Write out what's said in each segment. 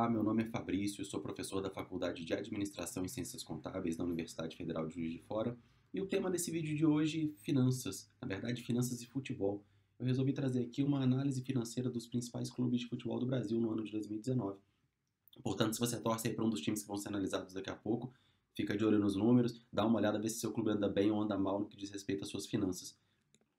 Olá, meu nome é Fabrício, sou professor da Faculdade de Administração e Ciências Contábeis da Universidade Federal de Juiz de Fora e o tema desse vídeo de hoje, finanças, na verdade finanças e futebol. Eu resolvi trazer aqui uma análise financeira dos principais clubes de futebol do Brasil no ano de 2019. Portanto, se você torce aí para um dos times que vão ser analisados daqui a pouco, fica de olho nos números, dá uma olhada, vê se seu clube anda bem ou anda mal no que diz respeito às suas finanças.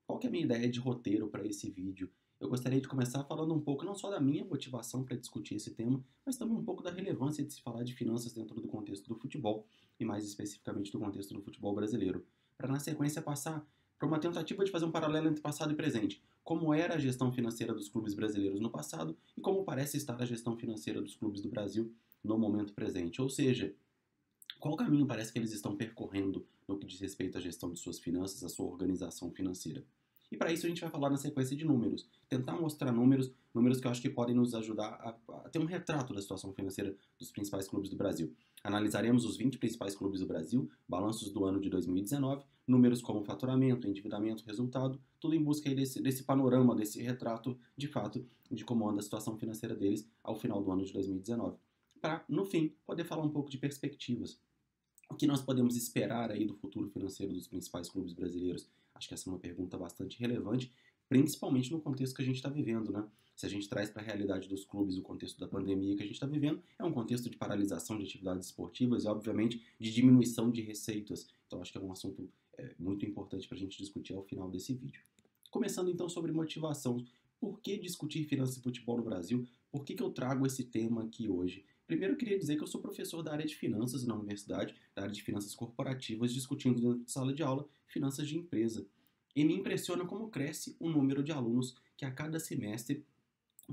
Qual que é a minha ideia de roteiro para esse vídeo? Eu gostaria de começar falando um pouco não só da minha motivação para discutir esse tema, mas também um pouco da relevância de se falar de finanças dentro do contexto do futebol, e mais especificamente do contexto do futebol brasileiro, para na sequência passar para uma tentativa de fazer um paralelo entre passado e presente. Como era a gestão financeira dos clubes brasileiros no passado e como parece estar a gestão financeira dos clubes do Brasil no momento presente. Ou seja, qual caminho parece que eles estão percorrendo no que diz respeito à gestão de suas finanças, à sua organização financeira? E para isso a gente vai falar na sequência de números, tentar mostrar números que eu acho que podem nos ajudar a ter um retrato da situação financeira dos principais clubes do Brasil. Analisaremos os 20 principais clubes do Brasil, balanços do ano de 2019, números como faturamento, endividamento, resultado, tudo em busca aí desse panorama, desse retrato de fato de como anda a situação financeira deles ao final do ano de 2019. Para, no fim, poder falar um pouco de perspectivas. O que nós podemos esperar aí do futuro financeiro dos principais clubes brasileiros? Acho que essa é uma pergunta bastante relevante, principalmente no contexto que a gente está vivendo, né? Se a gente traz para a realidade dos clubes o contexto da pandemia que a gente está vivendo, é um contexto de paralisação de atividades esportivas e, obviamente, de diminuição de receitas. Então, acho que é um assunto muito importante para a gente discutir ao final desse vídeo. Começando, então, sobre motivação. Por que discutir finanças e futebol no Brasil? Por que eu trago esse tema aqui hoje? Primeiro, eu queria dizer que eu sou professor da área de finanças na universidade, da área de finanças corporativas, discutindo dentro de sala de aula finanças de empresa. E me impressiona como cresce o número de alunos que a cada semestre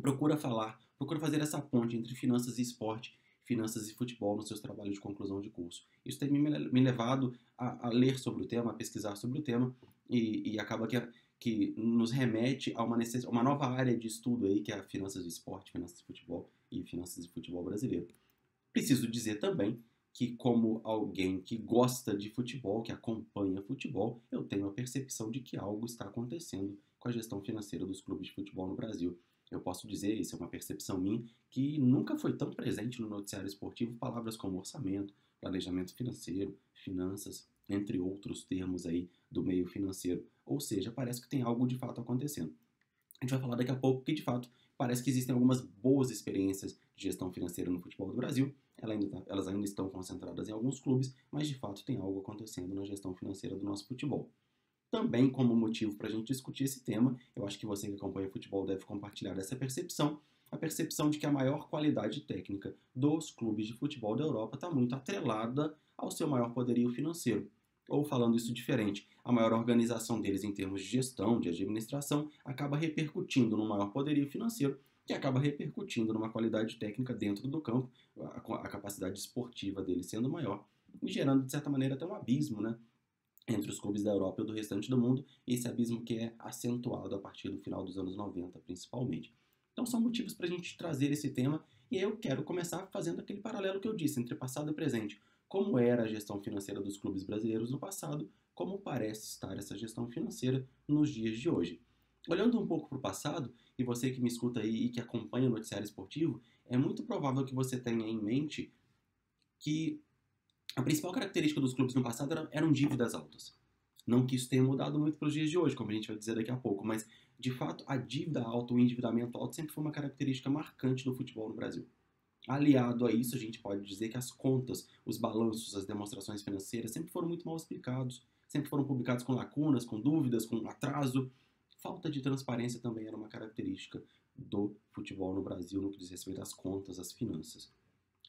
procura fazer essa ponte entre finanças e esporte, finanças e futebol nos seus trabalhos de conclusão de curso. Isso tem me levado a ler sobre o tema, a pesquisar sobre o tema, e acaba que nos remete a uma nova área de estudo aí, que é a finanças de esporte, finanças de futebol e finanças de futebol brasileiro. Preciso dizer também que, como alguém que gosta de futebol, que acompanha futebol, eu tenho a percepção de que algo está acontecendo com a gestão financeira dos clubes de futebol no Brasil. Eu posso dizer, isso é uma percepção minha, que nunca foi tão presente no noticiário esportivo palavras como orçamento, planejamento financeiro, finanças, entre outros termos aí do meio financeiro. Ou seja, parece que tem algo de fato acontecendo. A gente vai falar daqui a pouco que, de fato, parece que existem algumas boas experiências de gestão financeira no futebol do Brasil. Elas ainda estão concentradas em alguns clubes, mas, de fato, tem algo acontecendo na gestão financeira do nosso futebol. Também, como motivo para a gente discutir esse tema, eu acho que você que acompanha futebol deve compartilhar essa percepção, a percepção de que a maior qualidade técnica dos clubes de futebol da Europa está muito atrelada ao seu maior poderio financeiro. Ou, falando isso diferente, a maior organização deles em termos de gestão, de administração, acaba repercutindo no maior poderio financeiro, que acaba repercutindo numa qualidade técnica dentro do campo, a capacidade esportiva deles sendo maior, e gerando, de certa maneira, até um abismo, né, entre os clubes da Europa e do restante do mundo, e esse abismo que é acentuado a partir do final dos anos 90, principalmente. Então são motivos para a gente trazer esse tema, e eu quero começar fazendo aquele paralelo que eu disse entre passado e presente. Como era a gestão financeira dos clubes brasileiros no passado, como parece estar essa gestão financeira nos dias de hoje. Olhando um pouco para o passado, e você que me escuta aí e que acompanha o noticiário esportivo, é muito provável que você tenha em mente que a principal característica dos clubes no passado eram dívidas altas. Não que isso tenha mudado muito para os dias de hoje, como a gente vai dizer daqui a pouco, mas, de fato, a dívida alta, o endividamento alto sempre foi uma característica marcante do futebol no Brasil. Aliado a isso, a gente pode dizer que as contas, os balanços, as demonstrações financeiras sempre foram muito mal explicados, sempre foram publicados com lacunas, com dúvidas, com atraso. Falta de transparência também era uma característica do futebol no Brasil no que diz respeito às contas, às finanças.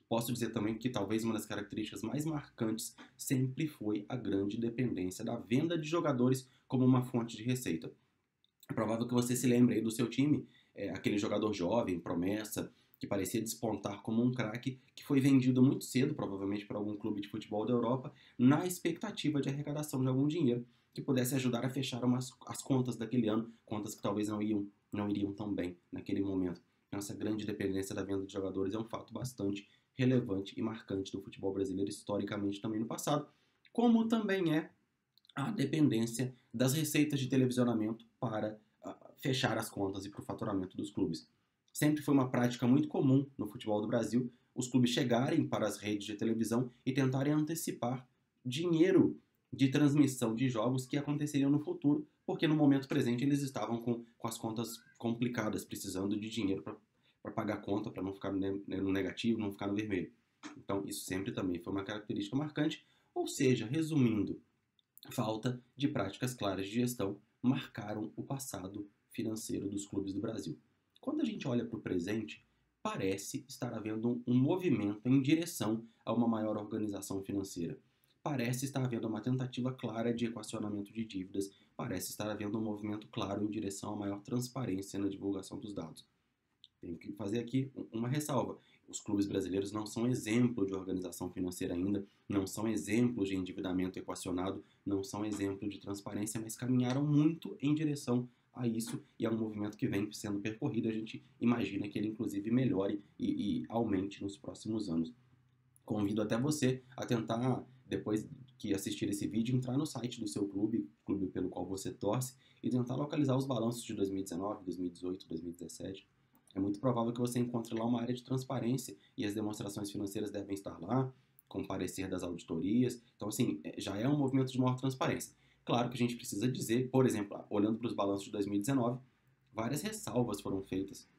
Posso dizer também que talvez uma das características mais marcantes sempre foi a grande dependência da venda de jogadores como uma fonte de receita. É provável que você se lembre aí do seu time, aquele jogador jovem, promessa, que parecia despontar como um craque, que foi vendido muito cedo, provavelmente para algum clube de futebol da Europa, na expectativa de arrecadação de algum dinheiro que pudesse ajudar a fechar as contas daquele ano, contas que talvez não iriam tão bem naquele momento. Então, essa grande dependência da venda de jogadores é um fato bastante relevante e marcante do futebol brasileiro historicamente também no passado, como também é a dependência das receitas de televisionamento para fechar as contas e para o faturamento dos clubes. Sempre foi uma prática muito comum no futebol do Brasil os clubes chegarem para as redes de televisão e tentarem antecipar dinheiro de transmissão de jogos que aconteceriam no futuro, porque no momento presente eles estavam com as contas complicadas, precisando de dinheiro para pagar a conta, para não ficar no negativo, não ficar no vermelho. Então, isso sempre também foi uma característica marcante. Ou seja, resumindo, falta de práticas claras de gestão marcaram o passado financeiro dos clubes do Brasil. Quando a gente olha para o presente, parece estar havendo um movimento em direção a uma maior organização financeira. Parece estar havendo uma tentativa clara de equacionamento de dívidas, parece estar havendo um movimento claro em direção a maior transparência na divulgação dos dados. Tenho que fazer aqui uma ressalva. Os clubes brasileiros não são exemplo de organização financeira ainda, não são exemplos de endividamento equacionado, não são exemplo de transparência, mas caminharam muito em direção a isso e é um movimento que vem sendo percorrido. A gente imagina que ele inclusive melhore e aumente nos próximos anos. Convido até você a tentar, depois que assistir esse vídeo, entrar no site do seu clube, clube pelo qual você torce, e tentar localizar os balanços de 2019, 2018, 2017. É muito provável que você encontre lá uma área de transparência e as demonstrações financeiras devem estar lá, com parecer das auditorias. Então, assim, já é um movimento de maior transparência. Claro que a gente precisa dizer, por exemplo, olhando para os balanços de 2019, várias ressalvas foram feitas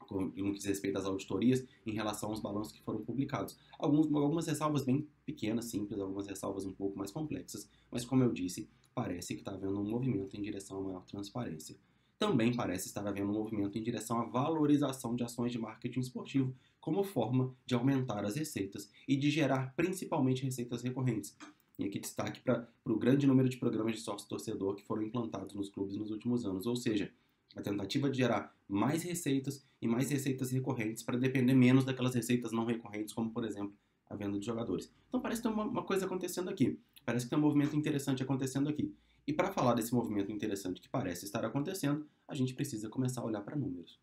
no que diz respeito às auditorias em relação aos balanços que foram publicados. Algumas ressalvas bem pequenas, simples, algumas ressalvas um pouco mais complexas, mas como eu disse, parece que está havendo um movimento em direção a maior transparência. Também parece estar havendo um movimento em direção à valorização de ações de marketing esportivo como forma de aumentar as receitas e de gerar principalmente receitas recorrentes. E aqui destaque para o grande número de programas de sócio-torcedor que foram implantados nos clubes nos últimos anos, ou seja, a tentativa de gerar mais receitas e mais receitas recorrentes para depender menos daquelas receitas não recorrentes, como, por exemplo, a venda de jogadores. Então parece que tem uma coisa acontecendo aqui. Parece que tem um movimento interessante acontecendo aqui. E para falar desse movimento interessante que parece estar acontecendo, a gente precisa começar a olhar para números.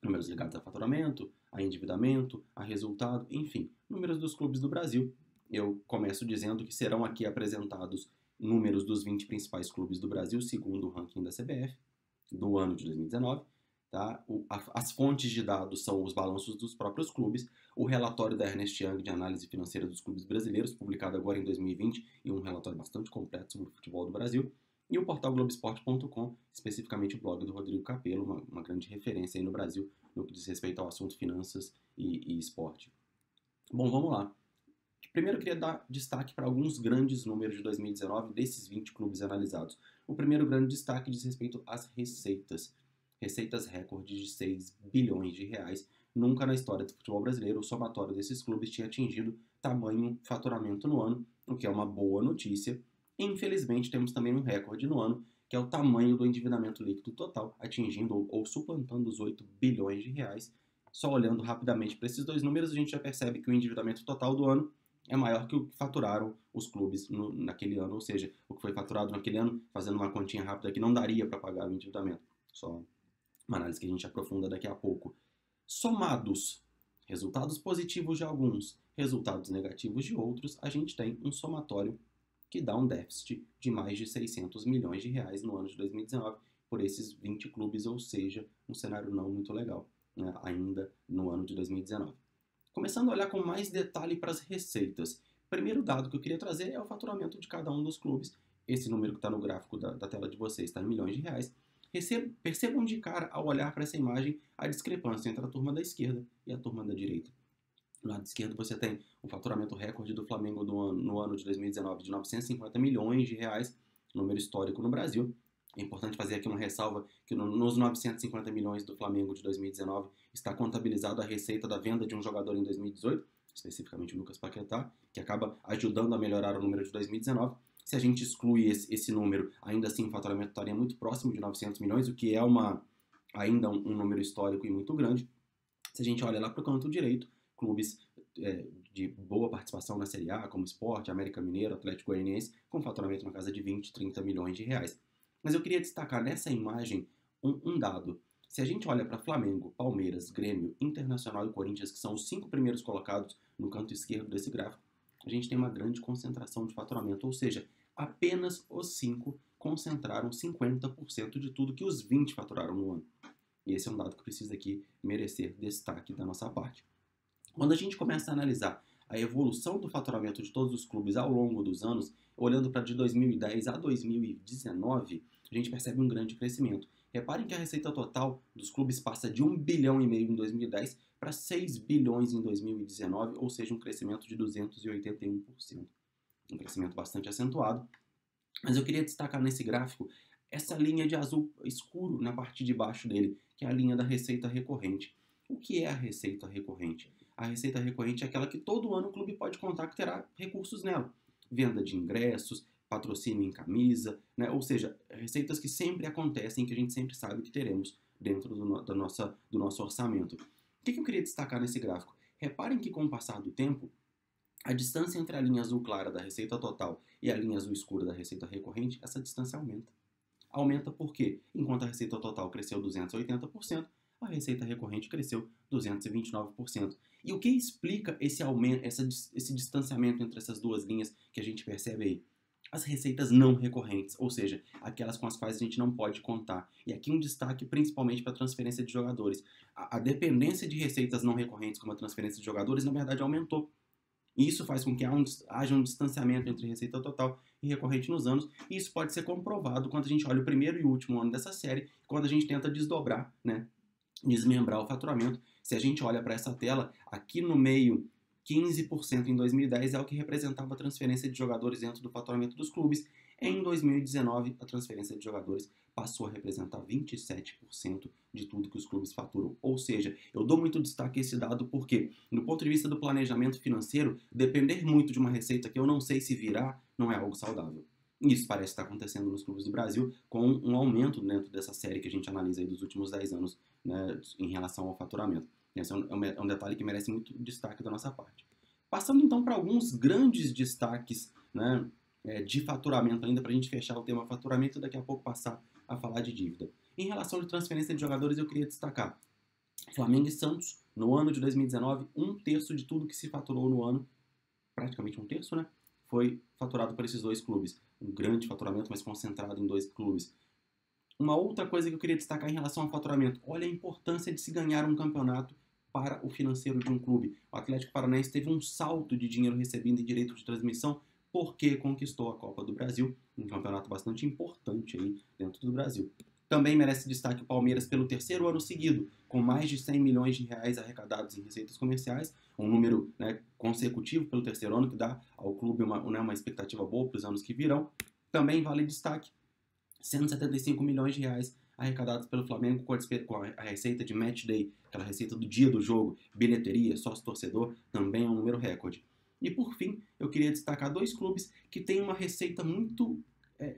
Números ligados a faturamento, a endividamento, a resultado, enfim, números dos clubes do Brasil. Eu começo dizendo que serão aqui apresentados números dos 20 principais clubes do Brasil, segundo o ranking da CBF, do ano de 2019. Tá? As fontes de dados são os balanços dos próprios clubes, o relatório da Ernst Young de análise financeira dos clubes brasileiros, publicado agora em 2020, e um relatório bastante completo sobre o futebol do Brasil, e o portal Globoesporte.com, especificamente o blog do Rodrigo Capello, uma grande referência aí no Brasil no que diz respeito ao assunto finanças e esporte. Bom, vamos lá. Primeiro eu queria dar destaque para alguns grandes números de 2019 desses 20 clubes analisados. O primeiro grande destaque diz respeito às receitas. Receitas recordes de 6 bilhões de reais. Nunca na história do futebol brasileiro o somatório desses clubes tinha atingido tamanho faturamento no ano, o que é uma boa notícia. E, infelizmente, temos também um recorde no ano, que é o tamanho do endividamento líquido total, atingindo ou suplantando os 8 bilhões de reais. Só olhando rapidamente para esses dois números, a gente já percebe que o endividamento total do ano é maior que o que faturaram os clubes naquele ano, ou seja, o que foi faturado naquele ano, fazendo uma continha rápida que não daria para pagar o endividamento. Só uma análise que a gente aprofunda daqui a pouco. Somados, resultados positivos de alguns, resultados negativos de outros, a gente tem um somatório que dá um déficit de mais de 600 milhões de reais no ano de 2019 por esses 20 clubes, ou seja, um cenário não muito legal, né, ainda no ano de 2019. Começando a olhar com mais detalhe para as receitas. O primeiro dado que eu queria trazer é o faturamento de cada um dos clubes. Esse número que está no gráfico da tela de vocês está em milhões de reais. Percebam de cara, ao olhar para essa imagem, a discrepância entre a turma da esquerda e a turma da direita. No lado esquerdo você tem o faturamento recorde do Flamengo no ano de 2019 de 950 milhões de reais, número histórico no Brasil. É importante fazer aqui uma ressalva que nos 950 milhões do Flamengo de 2019 está contabilizado a receita da venda de um jogador em 2018, especificamente o Lucas Paquetá, que acaba ajudando a melhorar o número de 2019. Se a gente exclui esse número, ainda assim o faturamento estaria muito próximo de 900 milhões, o que é ainda um número histórico e muito grande. Se a gente olha lá para o canto direito, clubes de boa participação na Série A, como Sport, América Mineiro, Atlético Goianiense, com faturamento na casa de 20, 30 milhões de reais. Mas eu queria destacar nessa imagem um dado. Se a gente olha para Flamengo, Palmeiras, Grêmio, Internacional e Corinthians, que são os 5 primeiros colocados no canto esquerdo desse gráfico, a gente tem uma grande concentração de faturamento, ou seja, apenas os 5 concentraram 50% de tudo que os 20 faturaram no ano. E esse é um dado que precisa aqui merecer destaque da nossa parte. Quando a gente começa a analisar a evolução do faturamento de todos os clubes ao longo dos anos, olhando para de 2010 a 2019, a gente percebe um grande crescimento. Reparem que a receita total dos clubes passa de 1,5 bilhão em 2010 para 6 bilhões em 2019, ou seja, um crescimento de 281%. Um crescimento bastante acentuado. Mas eu queria destacar nesse gráfico essa linha de azul escuro na parte de baixo dele, que é a linha da receita recorrente. O que é a receita recorrente? A receita recorrente é aquela que todo ano o clube pode contar que terá recursos nela. Venda de ingressos, patrocínio em camisa, né? Ou seja, receitas que sempre acontecem, que a gente sempre sabe que teremos dentro do nosso orçamento. O que eu queria destacar nesse gráfico? Reparem que com o passar do tempo, a distância entre a linha azul clara da receita total e a linha azul escura da receita recorrente, essa distância aumenta. Aumenta por quê? Enquanto a receita total cresceu 280%, a receita recorrente cresceu 229%. E o que explica esse aumento, esse distanciamento entre essas duas linhas que a gente percebe aí? As receitas não recorrentes, ou seja, aquelas com as quais a gente não pode contar. E aqui um destaque principalmente para a transferência de jogadores. A dependência de receitas não recorrentes, como a transferência de jogadores, na verdade aumentou. E isso faz com que haja um distanciamento entre receita total e recorrente nos anos, e isso pode ser comprovado quando a gente olha o primeiro e o último ano dessa série, quando a gente tenta desdobrar, né, desmembrar o faturamento. Se a gente olha para essa tela, aqui no meio, 15% em 2010 é o que representava a transferência de jogadores dentro do faturamento dos clubes. Em 2019, a transferência de jogadores passou a representar 27% de tudo que os clubes faturam. Ou seja, eu dou muito destaque a esse dado porque, do ponto de vista do planejamento financeiro, depender muito de uma receita que eu não sei se virá não é algo saudável. Isso parece estar acontecendo nos clubes do Brasil, com um aumento dentro dessa série que a gente analisa aí dos últimos 10 anos, né, em relação ao faturamento. Esse é um detalhe que merece muito destaque da nossa parte. Passando então para alguns grandes destaques, né, de faturamento ainda, para a gente fechar o tema faturamento e daqui a pouco passar a falar de dívida. Em relação de transferência de jogadores, eu queria destacar Flamengo e Santos, no ano de 2019, 1/3 de tudo que se faturou no ano, praticamente 1/3, né, foi faturado por esses dois clubes. Um grande faturamento, mas concentrado em dois clubes. Uma outra coisa que eu queria destacar em relação ao faturamento, olha a importância de se ganhar um campeonato para o financeiro de um clube. O Atlético Paranaense teve um salto de dinheiro recebido em direito de transmissão porque conquistou a Copa do Brasil, um campeonato bastante importante aí dentro do Brasil. Também merece destaque o Palmeiras pelo terceiro ano seguido, com mais de 100 milhões de reais arrecadados em receitas comerciais, um número, né, consecutivo pelo terceiro ano, que dá ao clube uma expectativa boa para os anos que virão. Também vale destaque 175 milhões de reais arrecadados pelo Flamengo com a receita de match day, aquela receita do dia do jogo, bilheteria, sócio-torcedor, também é um número recorde. E por fim, eu queria destacar dois clubes que têm uma receita muito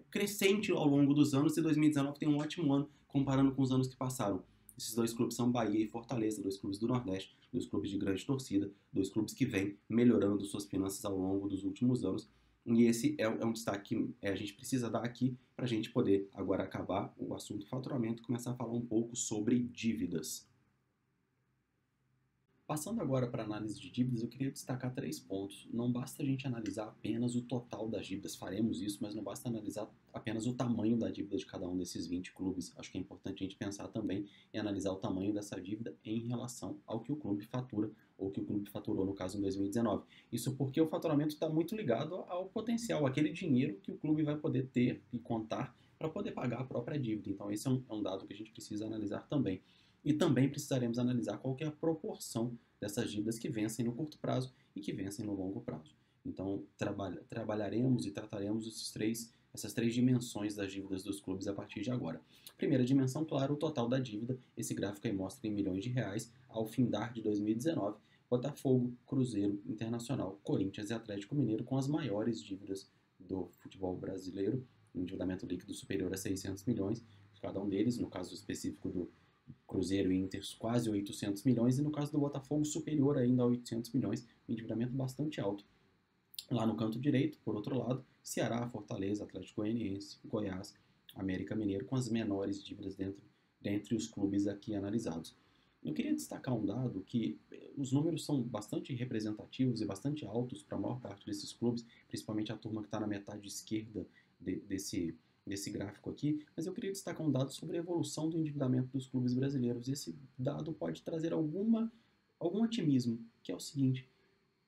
crescente ao longo dos anos, e 2019 tem um ótimo ano comparando com os anos que passaram. Esses dois clubes são Bahia e Fortaleza, dois clubes do Nordeste, dois clubes de grande torcida, dois clubes que vêm melhorando suas finanças ao longo dos últimos anos. E esse é um destaque que a gente precisa dar aqui para a gente poder agora acabar o assunto faturamento e começar a falar um pouco sobre dívidas. Passando agora para a análise de dívidas, eu queria destacar 3 pontos. Não basta a gente analisar apenas o total das dívidas, faremos isso, mas não basta analisar apenas o tamanho da dívida de cada um desses 20 clubes. Acho que é importante a gente pensar também em analisar o tamanho dessa dívida em relação ao que o clube fatura, ou que o clube faturou, no caso, em 2019. Isso porque o faturamento está muito ligado ao potencial, aquele dinheiro que o clube vai poder ter e contar para poder pagar a própria dívida. Então, esse é um dado que a gente precisa analisar também. E também precisaremos analisar qual que é a proporção dessas dívidas que vencem no curto prazo e que vencem no longo prazo. Então, trabalharemos e trataremos essas três dimensões das dívidas dos clubes a partir de agora. Primeira dimensão, claro, o total da dívida. Esse gráfico aí mostra em milhões de reais ao findar de 2019. Botafogo, Cruzeiro, Internacional, Corinthians e Atlético Mineiro com as maiores dívidas do futebol brasileiro, um endividamento líquido superior a 600 milhões, cada um deles, no caso específico do Cruzeiro e Inter, quase 800 milhões, e no caso do Botafogo, superior ainda a 800 milhões, um endividamento bastante alto. Lá no canto direito, por outro lado, Ceará, Fortaleza, Atlético Goianiense, Goiás, América Mineiro, com as menores dívidas dentre os clubes aqui analisados. Eu queria destacar um dado que os números são bastante representativos e bastante altos para a maior parte desses clubes, principalmente a turma que está na metade esquerda desse gráfico aqui, mas eu queria destacar um dado sobre a evolução do endividamento dos clubes brasileiros. Esse dado pode trazer algum otimismo, que é o seguinte: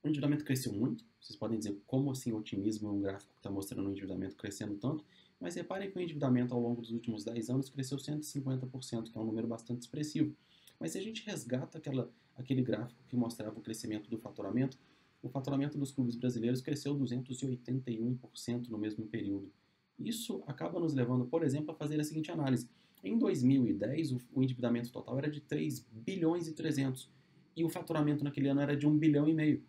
o endividamento cresceu muito. Vocês podem dizer como assim otimismo é um gráfico que está mostrando o endividamento crescendo tanto, mas reparem que o endividamento ao longo dos últimos 10 anos cresceu 150%, que é um número bastante expressivo. Mas se a gente resgata aquele gráfico que mostrava o crescimento do faturamento, o faturamento dos clubes brasileiros cresceu 281% no mesmo período. Isso acaba nos levando, por exemplo, a fazer a seguinte análise. Em 2010, o endividamento total era de 3 bilhões e 300 e o faturamento naquele ano era de 1 bilhão e meio.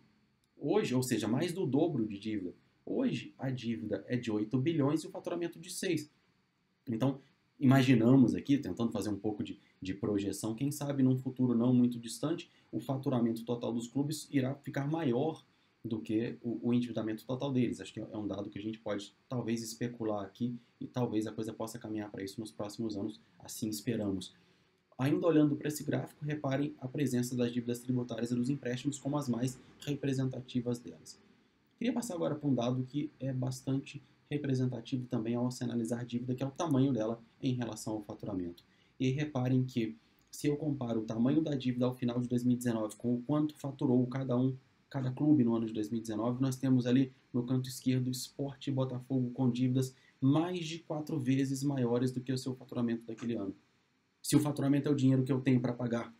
Hoje, ou seja, mais do dobro de dívida. Hoje, a dívida é de 8 bilhões e o faturamento de 6. Então, imaginamos aqui, tentando fazer um pouco de projeção, quem sabe num futuro não muito distante, o faturamento total dos clubes irá ficar maior do que o endividamento total deles. Acho que é um dado que a gente pode talvez especular aqui e talvez a coisa possa caminhar para isso nos próximos anos, assim esperamos. Ainda olhando para esse gráfico, reparem a presença das dívidas tributárias e dos empréstimos como as mais representativas delas. Queria passar agora para um dado que é bastante representativo também ao se analisar a dívida, que é o tamanho dela em relação ao faturamento. E aí reparem que, se eu comparo o tamanho da dívida ao final de 2019 com o quanto faturou cada clube no ano de 2019, nós temos ali no canto esquerdo Sport e Botafogo com dívidas mais de 4 vezes maiores do que o seu faturamento daquele ano. Se o faturamento é o dinheiro que eu tenho para pagar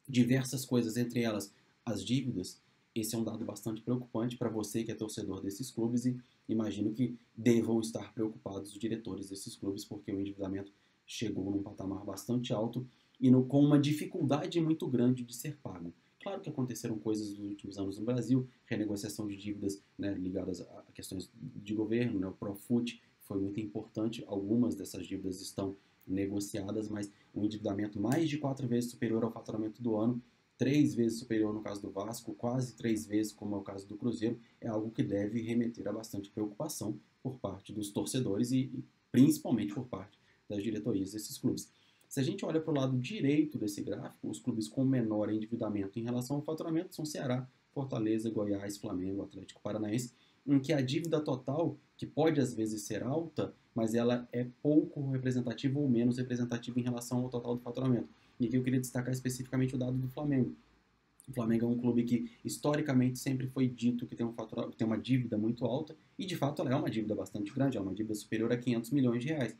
diversas coisas, entre elas as dívidas, esse é um dado bastante preocupante para você que é torcedor desses clubes e imagino que devam estar preocupados os diretores desses clubes porque o endividamento chegou num patamar bastante alto e com uma dificuldade muito grande de ser pago. Claro que aconteceram coisas nos últimos anos no Brasil, renegociação de dívidas, né, ligadas a questões de governo, né, o Profut foi muito importante, algumas dessas dívidas estão negociadas, mas um endividamento mais de 4 vezes superior ao faturamento do ano, 3 vezes superior no caso do Vasco, quase 3 vezes como é o caso do Cruzeiro, é algo que deve remeter a bastante preocupação por parte dos torcedores e principalmente por parte das diretorias desses clubes. Se a gente olha para o lado direito desse gráfico, os clubes com menor endividamento em relação ao faturamento são Ceará, Fortaleza, Goiás, Flamengo, Atlético Paranaense, em que a dívida total, que pode às vezes ser alta, mas ela é pouco representativa ou menos representativa em relação ao total do faturamento. E aqui eu queria destacar especificamente o dado do Flamengo. O Flamengo é um clube que historicamente sempre foi dito que tem uma dívida muito alta, e de fato ela é uma dívida bastante grande, é uma dívida superior a 500 milhões de reais,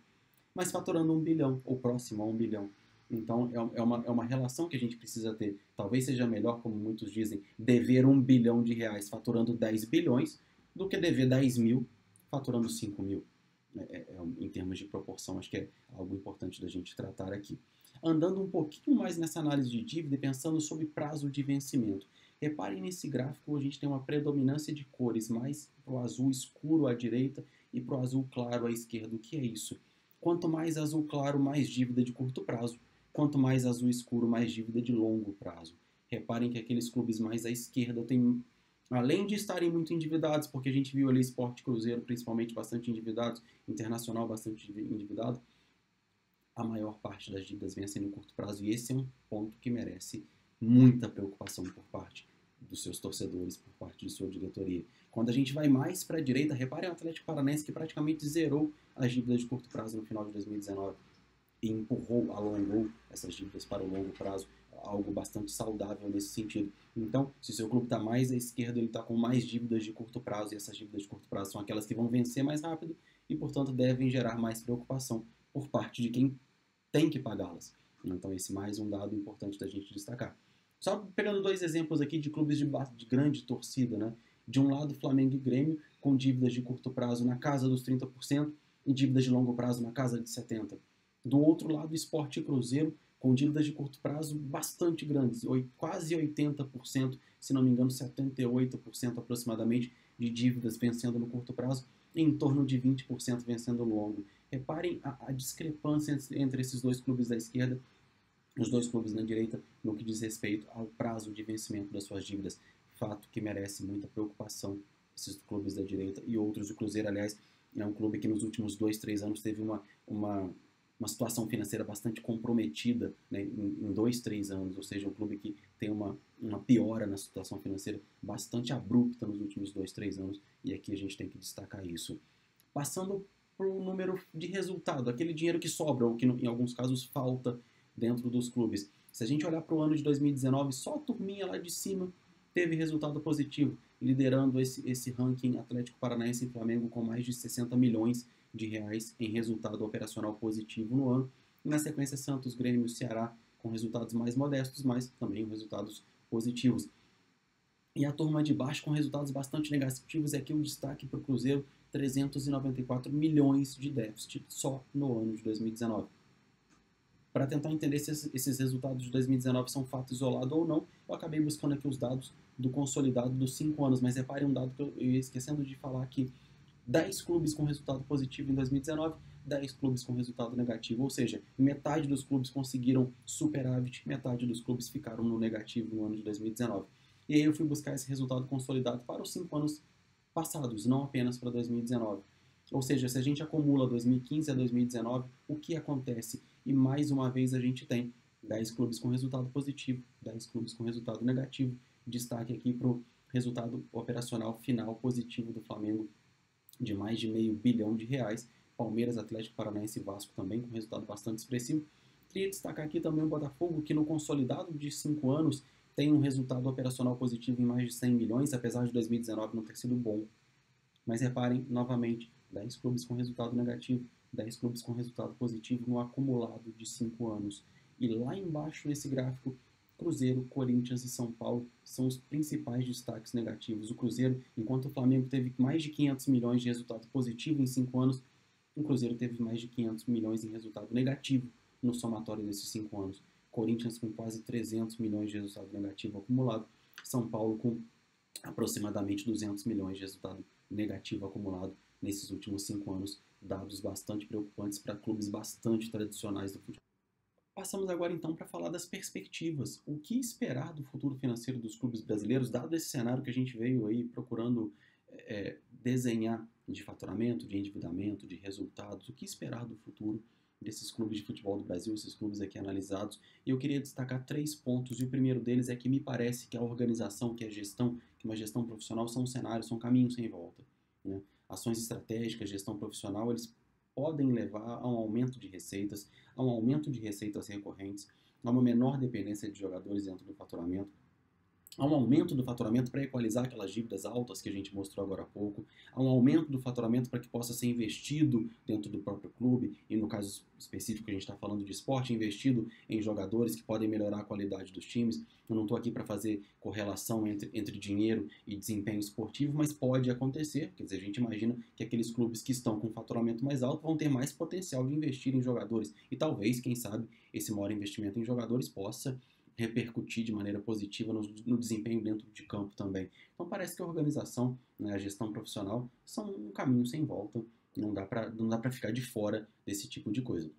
mas faturando 1 bilhão, ou próximo a 1 bilhão. Então é uma relação que a gente precisa ter. Talvez seja melhor, como muitos dizem, dever 1 bilhão de reais faturando 10 bilhões, do que dever 10 mil faturando 5 mil. Em termos de proporção, acho que é algo importante da gente tratar aqui. Andando um pouquinho mais nessa análise de dívida e pensando sobre prazo de vencimento. Reparem nesse gráfico, a gente tem uma predominância de cores, mais para o azul escuro à direita e para o azul claro à esquerda. O que é isso? Quanto mais azul claro, mais dívida de curto prazo. Quanto mais azul escuro, mais dívida de longo prazo. Reparem que aqueles clubes mais à esquerda têm, além de estarem muito endividados, porque a gente viu ali Sport Cruzeiro principalmente bastante endividados, Internacional bastante endividado, a maior parte das dívidas vem sendo em curto prazo, e esse é um ponto que merece muita preocupação por parte dos seus torcedores, por parte de sua diretoria. Quando a gente vai mais para a direita, reparem o Atlético Paranaense que praticamente zerou as dívidas de curto prazo no final de 2019 e empurrou, alongou essas dívidas para o longo prazo, algo bastante saudável nesse sentido. Então, se o seu clube está mais à esquerda, ele está com mais dívidas de curto prazo, e essas dívidas de curto prazo são aquelas que vão vencer mais rápido e, portanto, devem gerar mais preocupação por parte de quem tem que pagá-las. Então, esse mais um dado importante da gente destacar. Só pegando 2 exemplos aqui de clubes de grande torcida, né? De um lado, Flamengo e Grêmio, com dívidas de curto prazo na casa dos 30% e dívidas de longo prazo na casa de 70%. Do outro lado, Sport e Cruzeiro, com dívidas de curto prazo bastante grandes, quase 80%, se não me engano 78% aproximadamente de dívidas vencendo no curto prazo e em torno de 20% vencendo no longo. Reparem a discrepância entre esses 2 clubes da esquerda e os 2 clubes na direita no que diz respeito ao prazo de vencimento das suas dívidas. Fato que merece muita preocupação, esses clubes da direita e outros. O Cruzeiro, aliás, é um clube que nos últimos 2, 3 anos teve uma situação financeira bastante comprometida, né, em 2, 3 anos, ou seja, um clube que tem uma piora na situação financeira bastante abrupta nos últimos 2, 3 anos, e aqui a gente tem que destacar isso. Passando para o número de resultado, aquele dinheiro que sobra, ou que em alguns casos falta dentro dos clubes. Se a gente olhar para o ano de 2019, só a turminha lá de cima teve resultado positivo, liderando esse ranking Atlético Paranaense e Flamengo com mais de 60 milhões de reais em resultado operacional positivo no ano. E na sequência, Santos, Grêmio e Ceará com resultados mais modestos, mas também resultados positivos. E a turma de baixo com resultados bastante negativos, é aqui o destaque para o Cruzeiro, 394 milhões de déficit só no ano de 2019. Para tentar entender se esses resultados de 2019 são fato isolado ou não, eu acabei buscando aqui os dados do consolidado dos 5 anos, mas repare um dado que eu ia esquecendo de falar aqui: 10 clubes com resultado positivo em 2019, 10 clubes com resultado negativo, ou seja, metade dos clubes conseguiram superávit, metade dos clubes ficaram no negativo no ano de 2019. E aí eu fui buscar esse resultado consolidado para os 5 anos passados, não apenas para 2019. Ou seja, se a gente acumula 2015 a 2019, o que acontece? E mais uma vez a gente tem 10 clubes com resultado positivo, 10 clubes com resultado negativo. Destaque aqui para o resultado operacional final positivo do Flamengo, de mais de R$500 bilhão. Palmeiras, Atlético Paranaense e Vasco também com resultado bastante expressivo. Queria destacar aqui também o Botafogo, que no consolidado de 5 anos tem um resultado operacional positivo em mais de 100 milhões, apesar de 2019 não ter sido bom. Mas reparem, novamente, 10 clubes com resultado negativo, 10 clubes com resultado positivo no acumulado de 5 anos. E lá embaixo nesse gráfico, Cruzeiro, Corinthians e São Paulo são os principais destaques negativos. O Cruzeiro, enquanto o Flamengo teve mais de 500 milhões de resultado positivo em 5 anos, o Cruzeiro teve mais de 500 milhões em resultado negativo no somatório desses 5 anos. Corinthians com quase 300 milhões de resultado negativo acumulado. São Paulo com aproximadamente 200 milhões de resultado negativo acumulado nesses últimos 5 anos. Dados bastante preocupantes para clubes bastante tradicionais do futebol. Passamos agora então para falar das perspectivas. O que esperar do futuro financeiro dos clubes brasileiros, dado esse cenário que a gente veio aí procurando desenhar de faturamento, de endividamento, de resultados, o que esperar do futuro desses clubes de futebol do Brasil, esses clubes aqui analisados. E eu queria destacar 3 pontos, e o primeiro deles é que me parece que a organização, que a gestão, que uma gestão profissional são cenários, são caminhos sem volta, né? Ações estratégicas, gestão profissional, eles podem levar a um aumento de receitas, a um aumento de receitas recorrentes, a uma menor dependência de jogadores dentro do faturamento, há um aumento do faturamento para equalizar aquelas dívidas altas que a gente mostrou agora há pouco, há um aumento do faturamento para que possa ser investido dentro do próprio clube, e no caso específico que a gente está falando de esporte, investido em jogadores que podem melhorar a qualidade dos times. Eu não estou aqui para fazer correlação entre dinheiro e desempenho esportivo, mas pode acontecer, quer dizer, a gente imagina que aqueles clubes que estão com faturamento mais alto vão ter mais potencial de investir em jogadores, e talvez, quem sabe, esse maior investimento em jogadores possa repercutir de maneira positiva no desempenho dentro de campo também. Então parece que a organização, né, a gestão profissional são um caminho sem volta, não dá para ficar de fora desse tipo de coisa.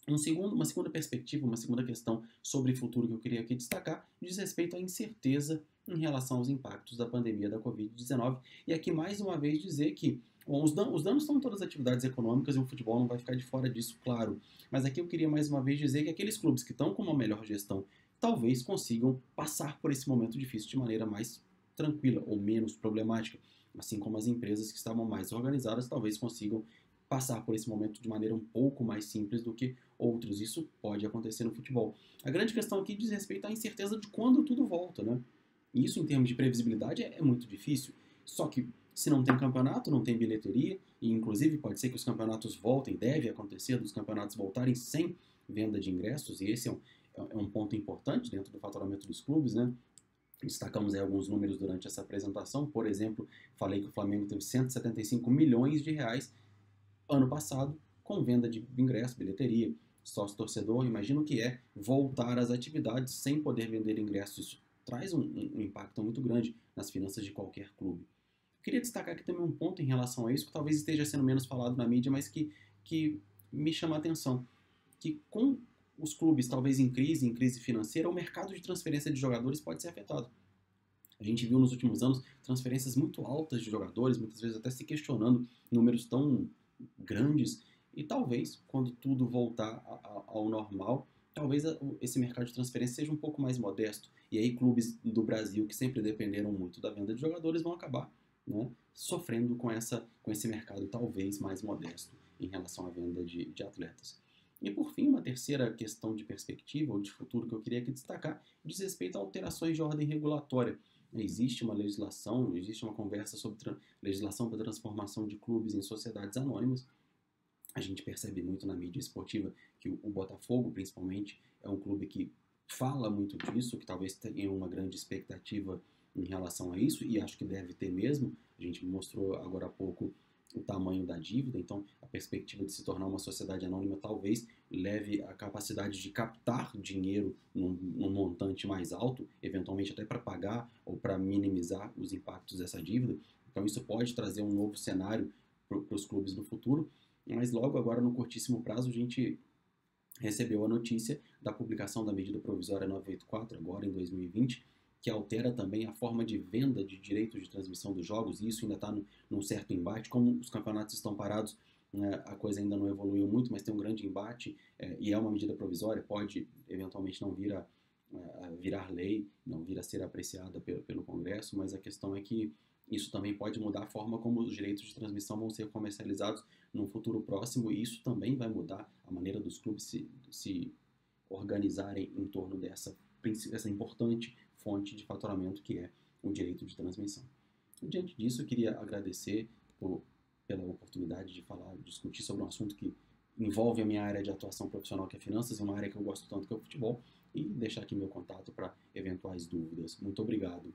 Uma segunda perspectiva, uma segunda questão sobre o futuro que eu queria aqui destacar diz respeito à incerteza em relação aos impactos da pandemia da Covid-19, e aqui mais uma vez dizer que os danos estão em todas as atividades econômicas e o futebol não vai ficar de fora disso, claro, mas aqui eu queria mais uma vez dizer que aqueles clubes que estão com uma melhor gestão talvez consigam passar por esse momento difícil de maneira mais tranquila ou menos problemática, assim como as empresas que estavam mais organizadas talvez consigam passar por esse momento de maneira um pouco mais simples do que outros. Isso pode acontecer no futebol. A grande questão aqui diz respeito à incerteza de quando tudo volta, né? E isso, em termos de previsibilidade, é muito difícil. Só que se não tem campeonato, não tem bilheteria, e inclusive pode ser que os campeonatos voltem, deve acontecer dos campeonatos voltarem sem venda de ingressos, e esse é um ponto importante dentro do faturamento dos clubes, né? Destacamos aí alguns números durante essa apresentação. Por exemplo, falei que o Flamengo teve 175 milhões de reais ano passado com venda de ingresso, bilheteria, sócio-torcedor. Imagina o que é voltar às atividades sem poder vender ingressos. Isso traz um impacto muito grande nas finanças de qualquer clube. Queria destacar aqui também um ponto em relação a isso, que talvez esteja sendo menos falado na mídia, mas que me chama a atenção, que com os clubes talvez em crise financeira, o mercado de transferência de jogadores pode ser afetado. A gente viu nos últimos anos transferências muito altas de jogadores, muitas vezes até se questionando números tão grandes, e talvez, quando tudo voltar ao normal, talvez esse mercado de transferência seja um pouco mais modesto, e aí clubes do Brasil que sempre dependeram muito da venda de jogadores vão acabar né, sofrendo com esse mercado talvez mais modesto em relação à venda de atletas. E por fim, uma terceira questão de perspectiva ou de futuro que eu queria aqui destacar diz respeito a alterações de ordem regulatória. Existe uma legislação, existe uma conversa sobre legislação para transformação de clubes em sociedades anônimas. A gente percebe muito na mídia esportiva que o Botafogo, principalmente, é um clube que fala muito disso, que talvez tenha uma grande expectativa em relação a isso, e acho que deve ter mesmo. A gente mostrou agora há pouco o tamanho da dívida, então a perspectiva de se tornar uma sociedade anônima talvez leve a capacidade de captar dinheiro num montante mais alto, eventualmente até para pagar ou para minimizar os impactos dessa dívida. Então isso pode trazer um novo cenário para os clubes no futuro, mas logo agora no curtíssimo prazo a gente recebeu a notícia da publicação da medida provisória 984, agora em 2020, que altera também a forma de venda de direitos de transmissão dos jogos, e isso ainda está num certo embate. Como os campeonatos estão parados, né, a coisa ainda não evoluiu muito, mas tem um grande embate, e é uma medida provisória, pode eventualmente não vir a virar lei, não vir a ser apreciada pelo Congresso, mas a questão é que isso também pode mudar a forma como os direitos de transmissão vão ser comercializados num futuro próximo, e isso também vai mudar a maneira dos clubes se organizarem em torno dessa importante fonte de faturamento que é o direito de transmissão. E, diante disso, eu queria agradecer pela oportunidade de discutir sobre um assunto que envolve a minha área de atuação profissional, que é finanças, uma área que eu gosto tanto, que é o futebol, e deixar aqui meu contato para eventuais dúvidas. Muito obrigado.